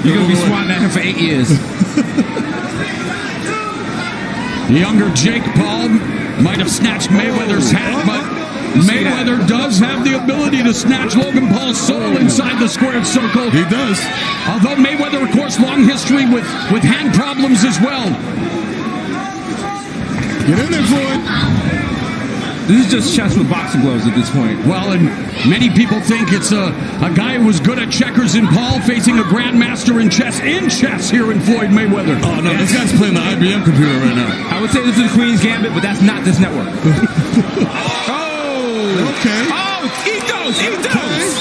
You're going to be swatting at him for 8 years. The younger Jake Paul might have snatched Mayweather's hat, but Mayweather does have the ability to snatch Logan Paul's soul inside the squared circle. He does. Although Mayweather, of course, long history with hand problems as well. Get in there, Floyd. This is just chess with boxing gloves at this point. Well, and many people think it's a guy who was good at checkers in Paul facing a grandmaster in chess here in Floyd Mayweather. Oh, no, this guy's playing the IBM computer right now. I would say this is the Queen's Gambit, but that's not this network. Okay. Oh, eat those.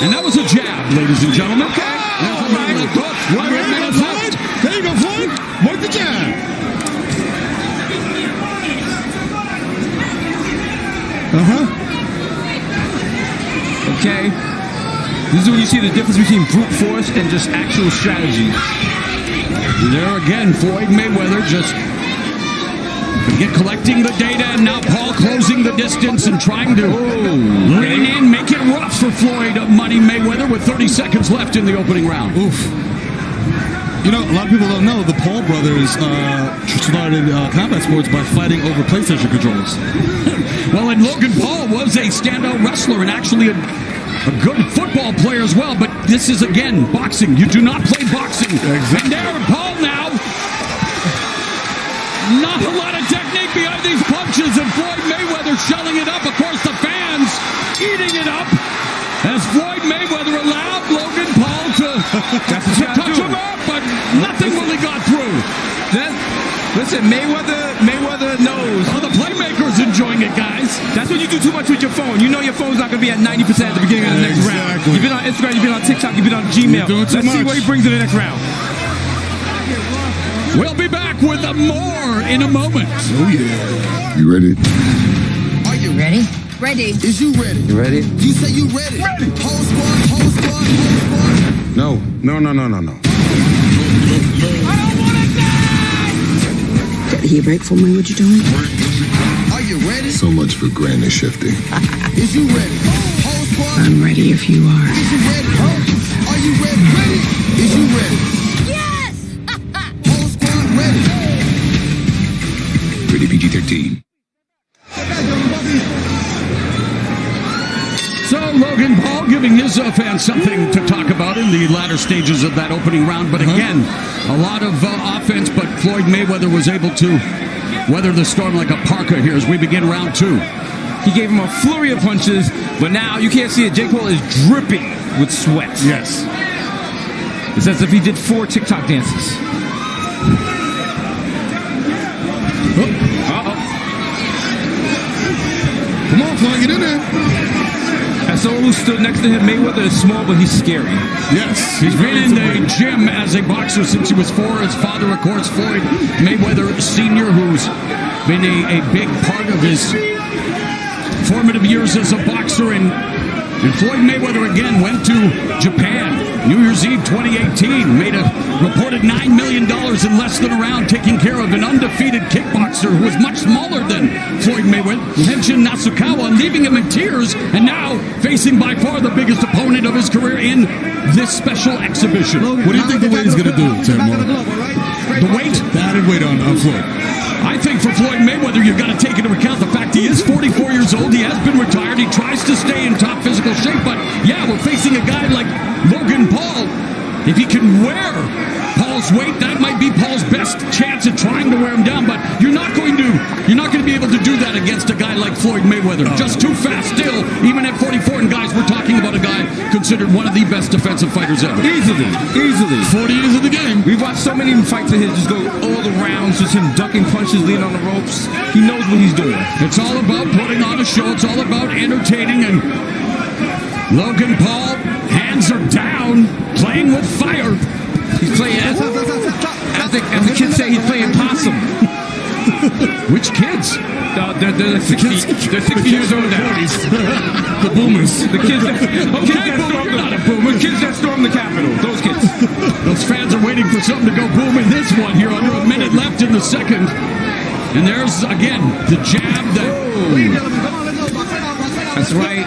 And that was a jab, ladies and gentlemen. Okay. Floyd. There you go, Floyd. Work the jab. Okay. This is when you see the difference between brute force and just actual strategy. There again, Floyd Mayweather just collecting the data, and now Paul closing the distance and trying to lean in, make it rough for Floyd Money Mayweather with 30 seconds left in the opening round. Oof. You know, a lot of people don't know the Paul brothers started combat sports by fighting over PlayStation controllers. Well, and Logan Paul was a standout wrestler and actually a good football player as well, but this is, again, boxing. You do not play boxing. Exactly. And there, Paul now. Not a lot of technique behind these punches, and Floyd Mayweather shelling it up. Of course, the fans eating it up as Floyd Mayweather allowed Logan Paul to touch him up, but nothing really got through. Listen, Mayweather knows. Oh, the playmaker's enjoying it, guys. That's when you do too much with your phone. You know your phone's not going to be at 90% at the beginning of the next round. You've been on Instagram, you've been on TikTok, you've been on Gmail. Let's see what he brings in the next round. We'll be back with more in a moment. Oh, yeah. You ready? Are you ready? Ready. Is you ready? You ready? You say you ready. Ready. Whole squad. No. Are you grateful for me? What you doing? Are you ready? So much for Granny Shifty. Is you ready? Whole squad. I'm ready if you are. Is you ready? Are you ready? Ready? Is you ready? Yes! Whole squad ready. Rated PG-13. So Logan Paul giving his fans something to talk about in the latter stages of that opening round. But again, a lot of offense, but Floyd Mayweather was able to weather the storm like a parka here as we begin round two. He gave him a flurry of punches, but now you can't see it. Jake Paul is dripping with sweat. Yes. It's as if he did 4 TikTok dances. Come on, Floyd, get in there. As someone who stood next to him, Mayweather is small, but he's scary. Yes. He's been in the gym as a boxer since he was 4. His father, of course, Floyd Mayweather Sr., who's been a big part of his formative years as a boxer. And Floyd Mayweather, again, went to Japan New Year's Eve 2018, made a reported $9 million in less than a round, taking care of an undefeated kickboxer who was much smaller than Floyd Mayweather, Tenshin Nasukawa, leaving him in tears, and now facing by far the biggest opponent of his career in this special exhibition. What do you think the weight is going to do, Tim? The weight? The added weight on Floyd. I think for Floyd Mayweather, you've got to take into account the fact he is 44 years old. He has been retired. He tries to stay in top physical shape. But, yeah, we're facing a guy like Logan Paul. If he can wear Paul's weight, that might be Paul's best chance at trying to wear him down. But you're not going to be able to do that against a guy like Floyd Mayweather. Just too fast still, even at 44. And, guys, we're talking about a guy considered one of the best defensive fighters ever. Easily. 40 years of the game. We've watched so many fights of his just go all the rounds, just him ducking punches, leaning on the ropes. He knows what he's doing. It's all about putting on a show. It's all about entertaining. And Logan Paul, hands are down, playing with fire. He's playing, as the kids say, he's playing possum. Which kids? They're 60 years old now. The boomers. The kids that stormed the Capitol. Those kids. Those fans are waiting for something to go boom in this one here. Under a minute left in the second. And there's, again, the jab. That's right.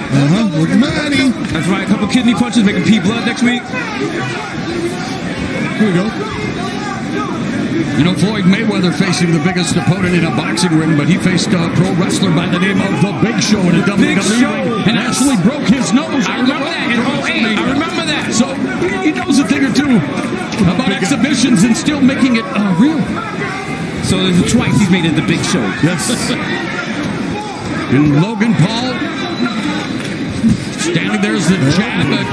Look at Manny. That's right. A couple kidney punches making pee blood next week. Here we go. You know, Floyd Mayweather facing the biggest opponent in a boxing ring, but he faced a pro wrestler by the name of The Big Show in a WWE ring and actually broke his nose. I remember that in 08. I remember that. So he knows a thing or two about exhibitions and still making it real. So there's twice he's made it The Big Show. Yes. And Logan Paul standing there as the jab that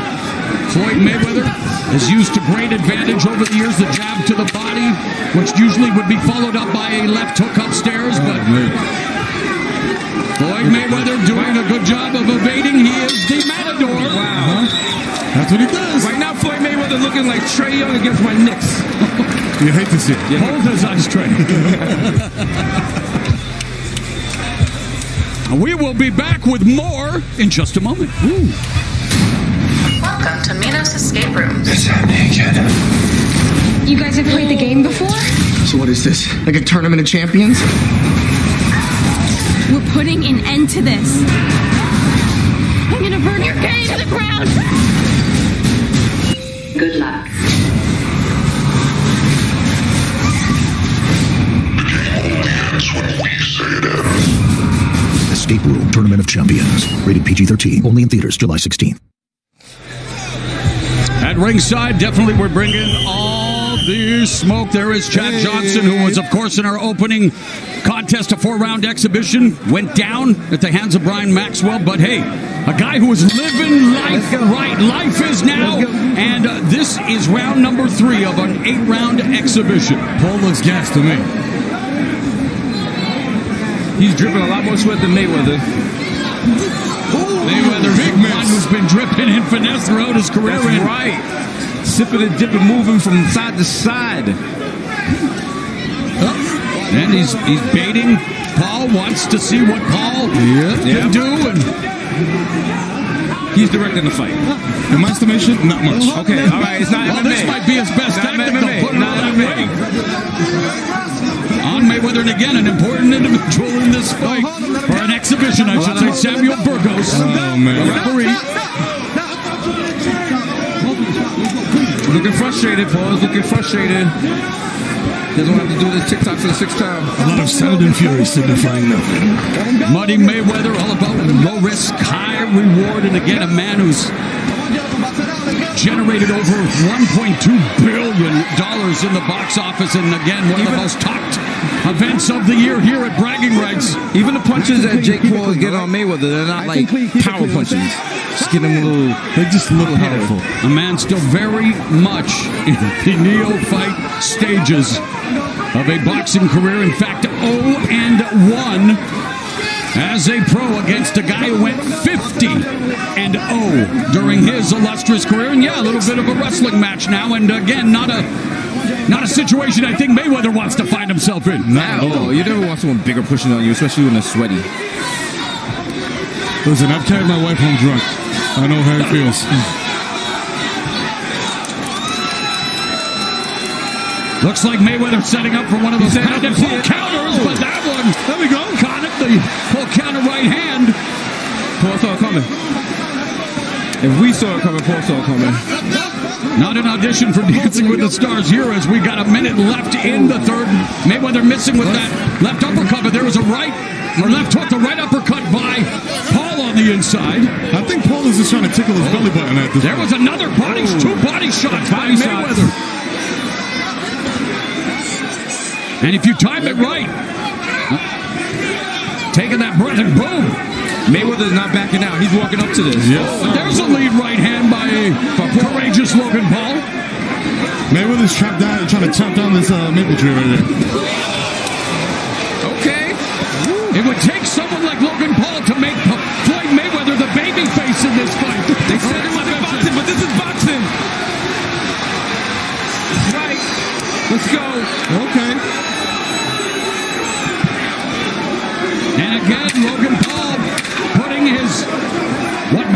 Floyd Mayweather has used to great advantage over the years, the jab to the body, which usually would be followed up by a left hook upstairs, but Floyd Mayweather doing a good job of evading. He is the matador. Wow. That's what he does. Right now, Floyd Mayweather looking like Trae Young against my Knicks. You hate to see it. Hold his eyes straight. We will be back with more in just a moment. Ooh. Welcome to Minos Escape Room. What's happening, kid? You guys have played the game before? So what is this? Like a tournament of champions? We're putting an end to this. I'm gonna burn your cage to the ground. Good luck. Escape Room Tournament of Champions. Rated PG-13. Only in theaters July 16th. At ringside, definitely we're bringing all the smoke. There is Chad Johnson, who was, of course, in our opening contest, a 4-round exhibition, went down at the hands of Brian Maxwell. But hey, a guy who is living life right. Life is now. And this is round number 3 of an 8-round exhibition. Paul looks gassed to me. He's dripping a lot more sweat than Mayweather. Mayweather, big man who's been dripping in finesse throughout his career. That's right. Sipping and dipping, moving from side to side. And he's baiting. Paul wants to see what Paul can do. And he's directing the fight. In my estimation, not much. Okay, all right. It's not MMA. This might be his best Not tactic. MMA. They'll put it Not that MMA. way. On Mayweather, and again, an important individual in this fight. Or an exhibition, I should say. Samuel Burgos. Oh, man. The referee. Looking frustrated, Paul. Looking frustrated. Doesn't want to have to do this TikTok for the 6th time. A lot of sound and fury signifying nothing. Muddy Mayweather, all about low risk, high reward. And again, a man who's generated over $1.2 billion in the box office. And again, one of the most talked events of the year here at Bragging Rights. Even the punches that Jake Paul is getting on Mayweather, they're not like power punches. Just getting him a little, They just look powerful. A man still very much in the neophyte stages of a boxing career. In fact, 0-1 as a pro against a guy who went 50-0 during his illustrious career. And yeah, a little bit of a wrestling match now. And again, not a situation I think Mayweather wants to find himself in. Not at all. You never want someone bigger pushing on you, especially when they're sweaty. Listen, I've carried my wife home drunk. I know how it feels. Looks like Mayweather setting up for one of those patented full counters, but that one, there we go, caught it, the full counter right hand. Paul saw it coming. If we saw it coming, Paul saw it coming. Not an audition for Dancing with the Stars here as we got a minute left in the third. Mayweather missing with that left uppercut, but there was a right or left hook, the right uppercut by Paul on the inside. I think Paul is just trying to tickle his belly button at this There was another body, 2 body shots by Mayweather. And if you time it right, taking that breath and boom. Mayweather's not backing out. He's walking up to this. Yes. There's a lead right hand by a courageous Logan Paul. Mayweather's trapped down, trying to chop down this maple tree right there. Okay. It would take someone like Logan Paul to make Floyd Mayweather the baby face in this fight. They said it wasn't boxing, but this is boxing. Right. Let's go. Okay. And again, Logan Paul putting his, what